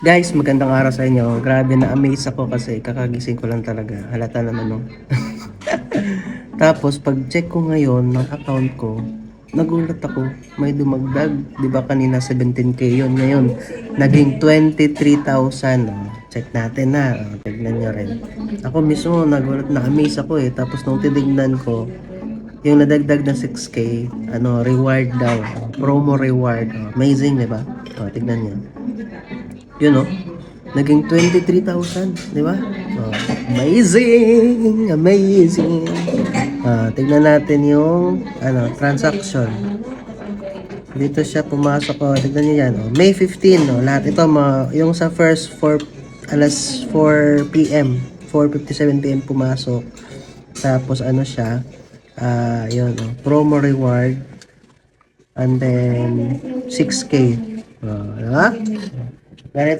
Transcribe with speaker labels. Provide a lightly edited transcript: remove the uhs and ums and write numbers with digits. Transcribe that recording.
Speaker 1: Guys, magandang araw sa inyo. Grabe na amaze ako kasi kakagising ko lang talaga. Halata naman no. Tapos pag check ko ngayon ng account ko, nagulat ako. May dumagdag. 'Di ba kanina 17k 'yon, ngayon naging 23,000. Oh, check natin na. Oh, tignan niyo rin. Ako mismo nagulat na amaze ako eh. Tapos nung tinignan ko, yung nadagdag na 6k, ano, reward daw. Promo reward. Oh, amazing, 'di ba? Oh, tignan niyo. Yun oh. Naging 23,000, di ba? Oh, amazing! Amazing! Tignan natin yung transaction. Dito siya pumasok. Oh, tignan niyo yan. Oh, May 15, oh, lahat ito yung sa first 4 p.m. 4:57 p.m. pumasok. Tapos ano siya? Yun, oh, promo reward and then 6k. Diba? Ganito